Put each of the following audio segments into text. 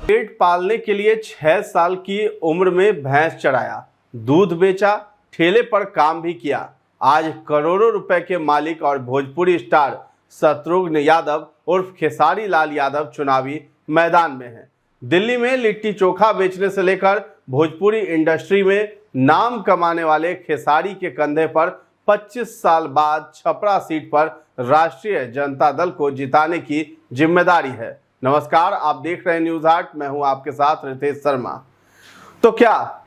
पेट पालने के लिए 6 साल की उम्र में भैंस चराया, दूध बेचा, ठेले पर काम भी किया। आज करोड़ों रुपए के मालिक और भोजपुरी स्टार शत्रुघ्न यादव उर्फ खेसारी लाल यादव चुनावी मैदान में हैं। दिल्ली में लिट्टी चोखा बेचने से लेकर भोजपुरी इंडस्ट्री में नाम कमाने वाले खेसारी के कंधे पर 25 साल बाद छपरा सीट पर राष्ट्रीय जनता दल को जिताने की जिम्मेदारी है। नमस्कार, आप देख रहे हैं न्यूज हाट। मैं हूं आपके साथ रितेश शर्मा। तो क्या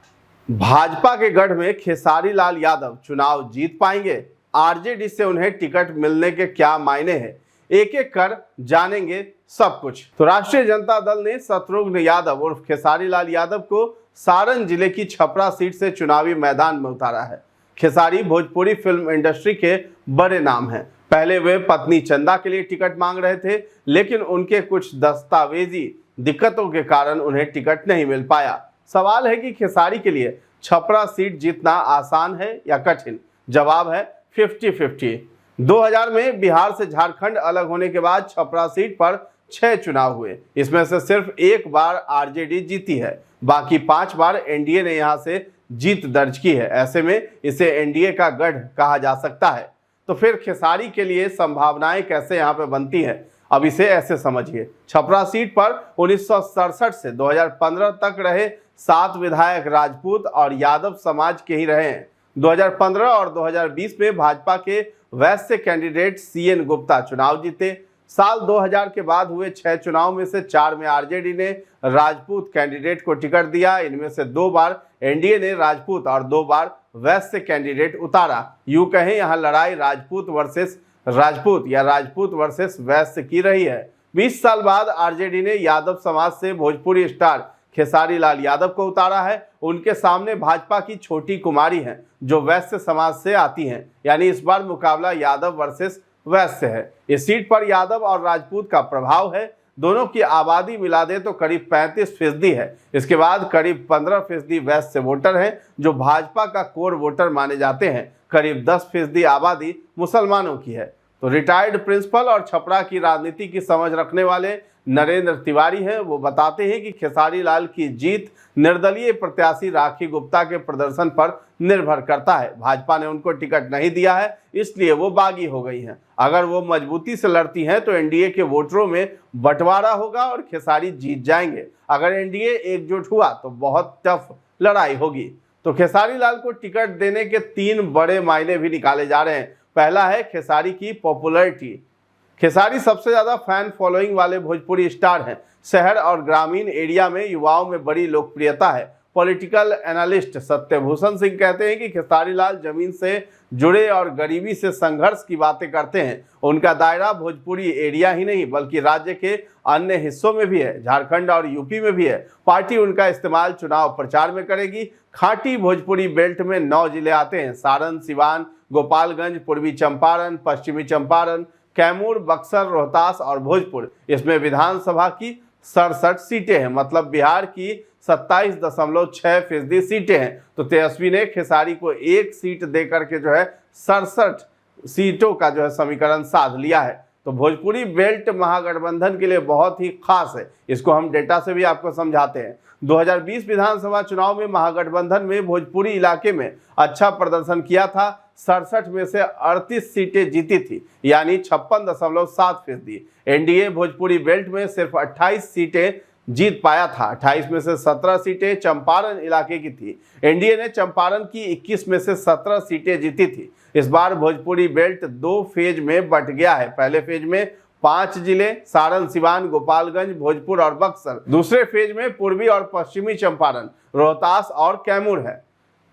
भाजपा के गढ़ में खेसारी लाल यादव चुनाव जीत पाएंगे? आरजेडी से उन्हें टिकट मिलने के क्या मायने हैं? एक एक कर जानेंगे सब कुछ। तो राष्ट्रीय जनता दल ने शत्रुघ्न यादव उर्फ खेसारी लाल यादव को सारण जिले की छपरा सीट से चुनावी मैदान में उतारा है। खेसारी भोजपुरी फिल्म इंडस्ट्री के बड़े नाम हैं। पहले वे पत्नी चंदा के लिए टिकट मांग रहे थे, लेकिन उनके कुछ दस्तावेजी दिक्कतों के कारण उन्हें टिकट नहीं मिल पाया। सवाल है कि खेसारी के लिए छपरा सीट जीतना आसान है या कठिन? जवाब है 50-50। 2000 में बिहार से झारखंड अलग होने के बाद छपरा सीट पर 6 चुनाव हुए। इसमें से सिर्फ एक बार आरजेडी जीती है, बाकी 5 बार एनडीए ने यहां से जीत दर्ज की है। ऐसे में इसे एनडीए का गढ़ कहा जा सकता है। तो फिर खेसारी के लिए संभावनाएं कैसे यहां पे बनती हैं? अब इसे ऐसे समझिए। छपरा सीट पर 1967 से 2015 तक रहे 7 विधायक राजपूत और यादव समाज के ही रहे हैं। 2015 और 2020 में भाजपा के वैश्य कैंडिडेट सीएन गुप्ता चुनाव जीते। साल 2000 के बाद हुए 6 चुनाव में से 4 में आरजेडी ने राजपूत कैंडिडेट को टिकट दिया। इनमें से 2 बार एनडीए ने राजपूत और 2 बार वैश्य कैंडिडेट उतारा। यूं कहें यहां लड़ाई राजपूत वर्सेस राजपूत या राजपूत वर्सेस वैश्य की रही है। 20 साल बाद आरजेडी ने यादव समाज से भोजपुरी स्टार खेसारी लाल यादव को उतारा है। उनके सामने भाजपा की छोटी कुमारी हैं जो वैश्य समाज से आती हैं। यानी इस बार मुकाबला यादव वर्सेस वैश्य है। इस सीट पर यादव और राजपूत का प्रभाव है। दोनों की आबादी मिला दे तो करीब 35% है। इसके बाद करीब 15% वैश्य वोटर हैं जो भाजपा का कोर वोटर माने जाते हैं। करीब 10% आबादी मुसलमानों की है। तो रिटायर्ड प्रिंसिपल और छपरा की राजनीति की समझ रखने वाले नरेंद्र तिवारी हैं। वो बताते हैं कि खेसारी लाल की जीत निर्दलीय प्रत्याशी राखी गुप्ता के प्रदर्शन पर निर्भर करता है। भाजपा ने उनको टिकट नहीं दिया है, इसलिए वो बागी हो गई हैं। अगर वो मजबूती से लड़ती हैं तो एनडीए के वोटरों में बंटवारा होगा और खेसारी जीत जाएंगे। अगर एनडीए एकजुट हुआ तो बहुत टफ लड़ाई होगी। तो खेसारी लाल को टिकट देने के 3 बड़े मायने भी निकाले जा रहे हैं। पहला है खेसारी की पॉपुलैरिटी। खेसारी सबसे ज्यादा फैन फॉलोइंग वाले भोजपुरी स्टार हैं। शहर और ग्रामीण एरिया में युवाओं में बड़ी लोकप्रियता है। पॉलिटिकल एनालिस्ट सत्यभूषण सिंह कहते हैं कि खेसारी लाल जमीन से जुड़े और गरीबी से संघर्ष की बातें करते हैं। उनका दायरा भोजपुरी एरिया ही नहीं बल्कि राज्य के अन्य हिस्सों में भी है, झारखंड और यूपी में भी है। पार्टी उनका इस्तेमाल चुनाव प्रचार में करेगी। खाटी भोजपुरी बेल्ट में 9 जिले आते हैं: सारण, सिवान, गोपालगंज, पूर्वी चंपारण, पश्चिमी चंपारण, कैमूर, बक्सर, रोहतास और भोजपुर। इसमें विधानसभा की 67 सीटें हैं, मतलब बिहार की 27.6% सीटें हैं। तो तेजस्वी ने खेसारी को 1 सीट देकर के 67 सीटों का समीकरण साध लिया है। तो भोजपुरी बेल्ट महागठबंधन के लिए बहुत ही खास है। इसको हम डेटा से भी आपको समझाते हैं। 2020 विधानसभा चुनाव में महागठबंधन में भोजपुरी इलाके में अच्छा प्रदर्शन किया था। 67 में से 38 सीटें जीती थी, यानी 56.7%। एनडीए भोजपुरी बेल्ट में सिर्फ 28 सीटें जीत पाया था। 28 में से 17 सीटें चंपारण इलाके की थी। एनडीए ने चंपारण की 21 में से 17 सीटें जीती थी। इस बार भोजपुरी बेल्ट 2 फेज में बंट गया है। पहले फेज में 5 जिले सारण, सिवान, गोपालगंज, भोजपुर और बक्सर। दूसरे फेज में पूर्वी और पश्चिमी चंपारण, रोहतास और कैमूर है।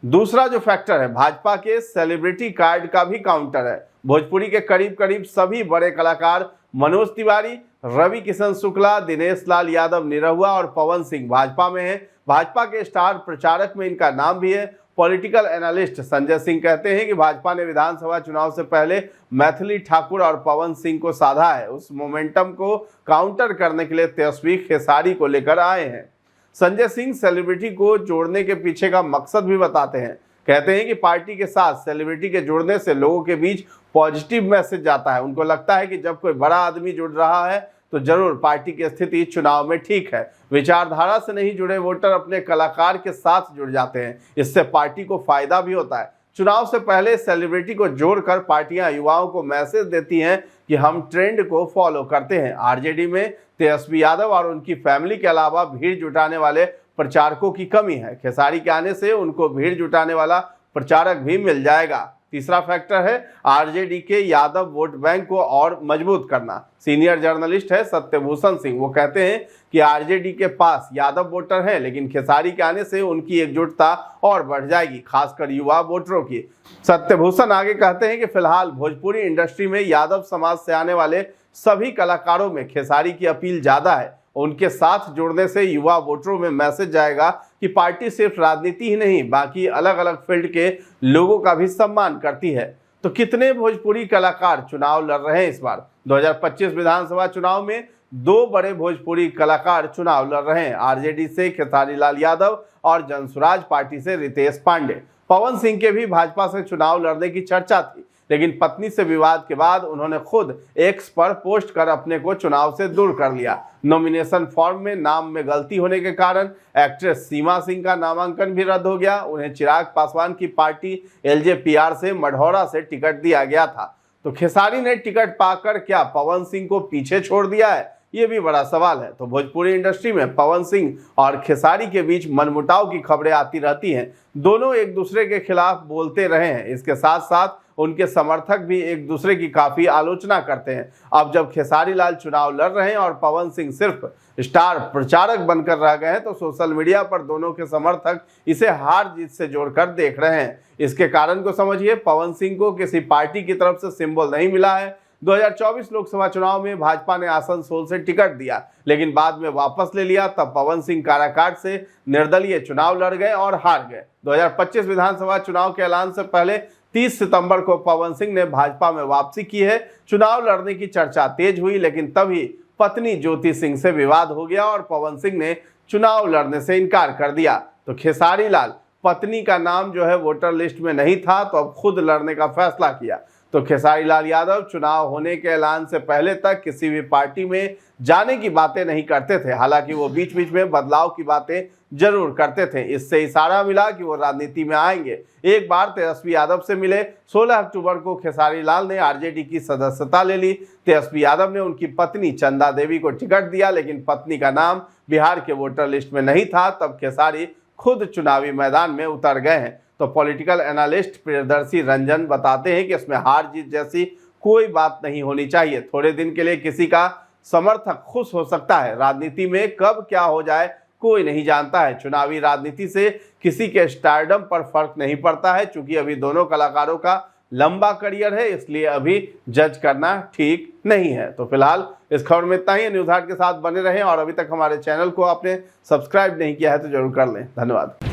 दूसरा जो फैक्टर है, भाजपा के सेलिब्रिटी कार्ड का भी काउंटर है। भोजपुरी के करीब करीब सभी बड़े कलाकार मनोज तिवारी, रवि किशन शुक्ला, दिनेश लाल यादव निरहुआ और पवन सिंह भाजपा में हैं। भाजपा के स्टार प्रचारक में इनका नाम भी है। पॉलिटिकल एनालिस्ट संजय सिंह कहते हैं कि भाजपा ने विधानसभा चुनाव से पहले मैथिली ठाकुर और पवन सिंह को साधा है। उस मोमेंटम को काउंटर करने के लिए तेजस्वी खेसारी को लेकर आए हैं। संजय सिंह सेलिब्रिटी को जोड़ने के पीछे का मकसद भी बताते हैं। कहते हैं कि पार्टी के साथ सेलिब्रिटी के जुड़ने से लोगों के बीच पॉजिटिव मैसेज जाता है। उनको लगता है कि जब कोई बड़ा आदमी जुड़ रहा है तो जरूर पार्टी की स्थिति चुनाव में ठीक है। विचारधारा से नहीं जुड़े वोटर अपने कलाकार के साथ जुड़ जाते हैं, इससे पार्टी को फायदा भी होता है। चुनाव से पहले सेलिब्रिटी को जोड़कर पार्टियां युवाओं को मैसेज देती हैं कि हम ट्रेंड को फॉलो करते हैं। आरजेडी में तेजस्वी यादव और उनकी फैमिली के अलावा भीड़ जुटाने वाले प्रचारकों की कमी है। खेसारी के आने से उनको भीड़ जुटाने वाला प्रचारक भी मिल जाएगा। तीसरा फैक्टर है आरजेडी के यादव वोट बैंक को और मजबूत करना। सीनियर जर्नलिस्ट है सत्यभूषण सिंह, वो कहते हैं कि आरजेडी के पास यादव वोटर हैं, लेकिन खेसारी के आने से उनकी एकजुटता और बढ़ जाएगी, खासकर युवा वोटरों की। सत्यभूषण आगे कहते हैं कि फिलहाल भोजपुरी इंडस्ट्री में यादव समाज से आने वाले सभी कलाकारों में खेसारी की अपील ज्यादा है। उनके साथ जुड़ने से युवा वोटरों में मैसेज जाएगा कि पार्टी सिर्फ राजनीति ही नहीं, बाकी अलग अलग फील्ड के लोगों का भी सम्मान करती है। तो कितने भोजपुरी कलाकार चुनाव लड़ रहे हैं इस बार? 2025 विधानसभा चुनाव में 2 बड़े भोजपुरी कलाकार चुनाव लड़ रहे हैं। आरजेडी से खेसारी लाल यादव और जनसुराज पार्टी से रितेश पांडे। पवन सिंह के भी भाजपा से चुनाव लड़ने की चर्चा थी, लेकिन पत्नी से विवाद के बाद उन्होंने खुद एक्स पर पोस्ट कर अपने को चुनाव से दूर कर लिया। नॉमिनेशन फॉर्म में नाम में गलती होने के कारण एक्ट्रेस सीमा सिंह का नामांकन भी रद्द हो गया। उन्हें चिराग पासवान की पार्टी एलजेपीआर से मढ़ौरा से टिकट दिया गया था। तो खेसारी ने टिकट पाकर क्या पवन सिंह को पीछे छोड़ दिया है? ये भी बड़ा सवाल है। तो भोजपुरी इंडस्ट्री में पवन सिंह और खेसारी के बीच मनमुटाव की खबरें आती रहती हैं। दोनों एक दूसरे के खिलाफ बोलते रहे हैं। इसके साथ साथ उनके समर्थक भी एक दूसरे की काफी आलोचना करते हैं। अब जब खेसारी लाल चुनाव लड़ रहे हैं और पवन सिंह सिर्फ स्टार प्रचारक बनकर रह गए हैं, तो सोशल मीडिया पर दोनों के समर्थक इसे हार जीत से जोड़कर देख रहे हैं। इसके कारण को समझिए, पवन सिंह को किसी पार्टी की तरफ से सिंबल नहीं मिला है। 2024 लोकसभा चुनाव में भाजपा ने आसनसोल से टिकट दिया, लेकिन बाद में वापस ले लिया। तब पवन सिंह काराकाट से निर्दलीय चुनाव लड़ गए और हार गए। 2025 विधानसभा चुनाव के ऐलान से पहले 30 सितंबर को पवन सिंह ने भाजपा में वापसी की है। चुनाव लड़ने की चर्चा तेज हुई, लेकिन तभी पत्नी ज्योति सिंह से विवाद हो गया और पवन सिंह ने चुनाव लड़ने से इनकार कर दिया। तो खेसारी लाल पत्नी का नाम जो है वोटर लिस्ट में नहीं था, तो अब खुद लड़ने का फैसला किया। तो खेसारी लाल यादव चुनाव होने के ऐलान से पहले तक किसी भी पार्टी में जाने की बातें नहीं करते थे। हालांकि वो बीच बीच में बदलाव की बातें जरूर करते थे। इससे इशारा मिला कि वो राजनीति में आएंगे। एक बार तेजस्वी यादव से मिले। 16 अक्टूबर को खेसारी लाल ने आरजेडी की सदस्यता ले ली। तेजस्वी यादव ने उनकी पत्नी चंदा देवी को टिकट दिया, लेकिन पत्नी का नाम बिहार के वोटर लिस्ट में नहीं था। तब खेसारी खुद चुनावी मैदान में उतर गए हैं। तो पॉलिटिकल एनालिस्ट प्रियदर्शी रंजन बताते हैं कि इसमें हार जीत जैसी कोई बात नहीं होनी चाहिए। थोड़े दिन के लिए किसी का समर्थक खुश हो सकता है। राजनीति में कब क्या हो जाए कोई नहीं जानता है। चुनावी राजनीति से किसी के स्टारडम पर फर्क नहीं पड़ता है। चूंकि अभी दोनों कलाकारों का लंबा करियर है, इसलिए अभी जज करना ठीक नहीं है। तो फिलहाल इस खबर में इतना ही। न्यूज़ हाट के साथ बने रहें और अभी तक हमारे चैनल को आपने सब्सक्राइब नहीं किया है तो जरूर कर लें। धन्यवाद।